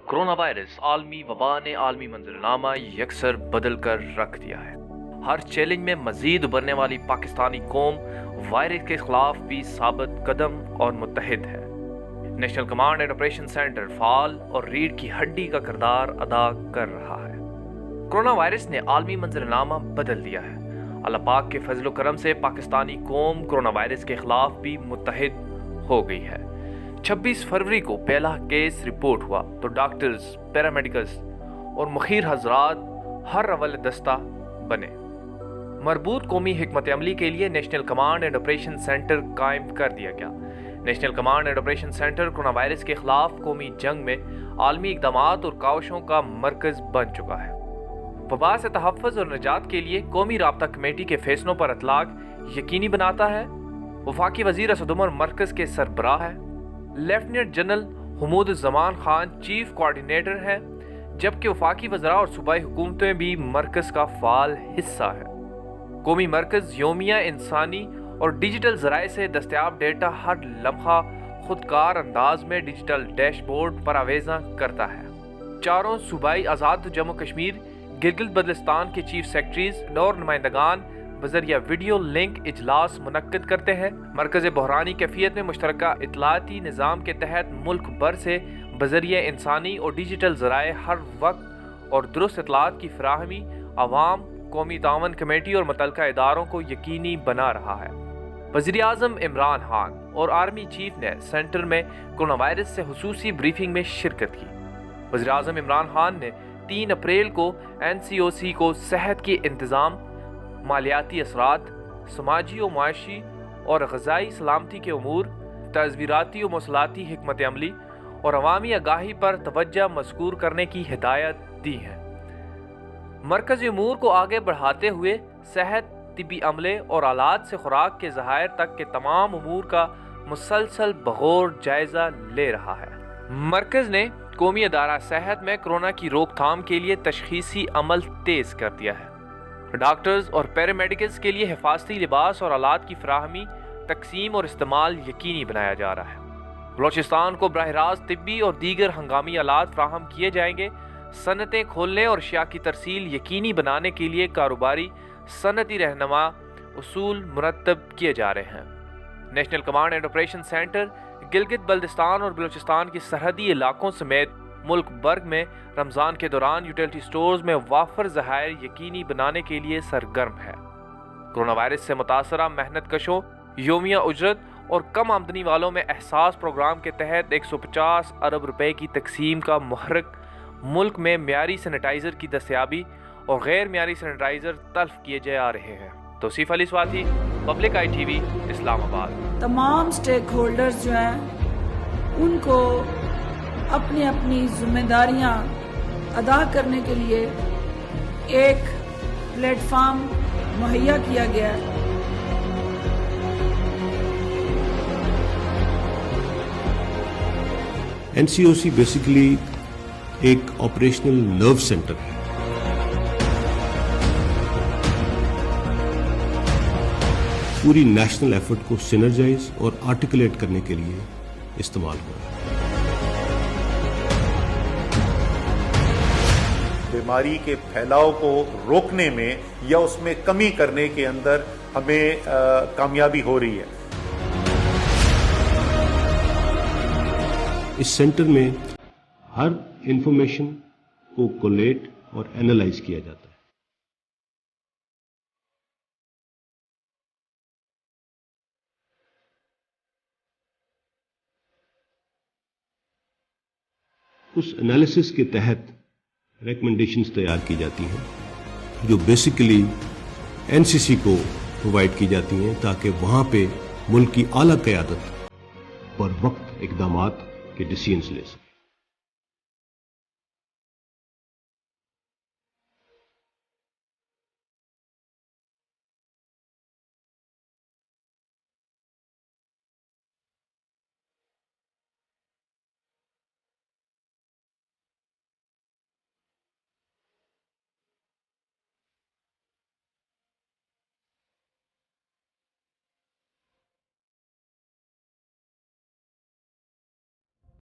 Corona virus عالمی وبا نے عالمی منظرنامہ یکسر بدل کر رکھ دیا ہے۔ ہر چیلنج میں مزید ابھرنے والی پاکستانی قوم وائرس کے خلاف بھی ثابت قدم اور متحد ہے۔ National command and operation centre فعال اور ریڑھ کی ہڈی کا کردار ادا کر رہا ہے۔ کورونا وائرس نے عالمی منظرنامہ بدل دیا ہے۔ اللہ پاک کے فضل و کرم سے پاکستانی قوم کورونا وائرس کے خلاف بھی متحد ہو گئی ہے۔ 26 فروری کو پہلا کیس رپورٹ ہوا تو ڈاکٹرز، پیرامیڈیکلز اور مخیر حضرات ہر اول دستہ بنے۔ مربوط قومی حکمت عملی کے لیے national command and operation centre قائم کر دیا گیا۔ National command and operation centre corona virus کے خلاف قومی جنگ میں عالمی اقدامات اور کاوشوں کا مرکز بن چکا ہے۔ وبا سے تحفظ اور نجات کے لیے قومی رابطہ کمیٹی کے فیصلوں پر اطلاق یقینی بناتا ہے۔ وفاقی وزیر اسد عمر مرکز کے سربراہ ہے۔ لیفٹیننٹ جنرل حمود الزمان خان چیف کوارڈینیٹر ہے، جبکہ وفاقی وزراء اور صوبائی حکومتیں بھی مرکز کا فعال حصہ ہے۔ قومی مرکز یومیہ انسانی اور ڈیجیٹل ذرائع سے دستیاب ڈیٹا ہر لمحہ خودکار انداز میں ڈیجیٹل ڈیش بورڈ پر آویزاں کرتا ہے۔ چاروں صوبائی آزاد جموں کشمیر، گلگت بلتستان کے چیف سیکرٹریز اور نمائندگان بذریعہ ویڈیو لنک اجلاس منعقد کرتے ہیں۔ مرکز بحرانی کیفیت میں مشترکہ اطلاعاتی نظام کے تحت ملک بھر سے بذریعہ انسانی اور ڈیجیٹل ذرائع ہر وقت اور درست اطلاعات کی فراہمی عوام، قومی تعاون کمیٹی اور متعلقہ اداروں کو یقینی بنا رہا ہے۔ وزیر اعظم عمران خان اور آرمی چیف نے سینٹر میں کورونا وائرس سے خصوصی بریفنگ میں شرکت کی۔ وزیر اعظم عمران خان نے 3 اپریل کو NCOC کو صحت کے انتظام، مالیاتی اثرات، سماجی و معاشی اور غذائی سلامتی کے امور، تصویراتی و مواصلاتی حکمت عملی اور عوامی آگاہی پر توجہ مذکور کرنے کی ہدایت دی ہے۔ مرکزی امور کو آگے بڑھاتے ہوئے صحت، طبی عملے اور آلات سے خوراک کے ذخائر تک کے تمام امور کا مسلسل بغور جائزہ لے رہا ہے۔ مرکز نے قومی ادارہ صحت میں کورونا کی روک تھام کے لیے تشخیصی عمل تیز کر دیا ہے۔ ڈاکٹرز اور پیرامیڈیکلز کے لیے حفاظتی لباس اور آلات کی فراہمی، تقسیم اور استعمال یقینی بنایا جا رہا ہے۔ بلوچستان کو براہ راست طبی اور دیگر ہنگامی آلات فراہم کیے جائیں گے۔ صنعتیں کھولنے اور اشیاء کی ترسیل یقینی بنانے کے لیے کاروباری صنعتی رہنما اصول مرتب کیے جا رہے ہیں۔ National command and operation centre Gilgit Baltistan اور بلوچستان کے سرحدی علاقوں سمیت ملک بھر میں رمضان کے دوران یوٹیلٹی سٹورز میں وافر ذخائر یقینی بنانے کے لیے سرگرم ہے۔ کورونا وائرس سے متاثرہ محنت کشوں، یومیہ اجرت اور کم آمدنی والوں میں احساس پروگرام کے تحت 150 ارب روپے کی تقسیم کا محرک ملک میں معیاری سینیٹائزر کی دستیابی اور غیر معیاری سینیٹائزر تلف کیے جا رہے ہیں۔ Tauseef Ali Swati, public I T V, Islamabad. تمام سٹیک ہولڈرز جو ہیں ان کو اپنی اپنی ذمہ داریاں ادا کرنے کے لیے ایک پلیٹ فارم مہیا کیا گیا ہے۔ NCOC بیسیکلی ایک آپریشنل نرو سینٹر ہے۔ پوری نیشنل ایفرٹ کو سینرجائز اور آرٹیکولیٹ کرنے کے لیے استعمال ہوا ہے۔ بیماری کے پھیلاؤ کو روکنے میں یا اس میں کمی کرنے کے اندر ہمیں کامیابی ہو رہی ہے۔ اس سینٹر میں ہر انفارمیشن کو کولیٹ اور اینالائز کیا جاتا ہے۔ اس انالیسس کے تحت ریکمنڈیشنز تیار کی جاتی ہیں جو بیسیکلی NCC کو پرووائڈ کی جاتی ہیں تاکہ وہاں پہ ملک کی اعلیٰ قیادت پر وقت اقدامات کے ڈیسیژنز لے سکے۔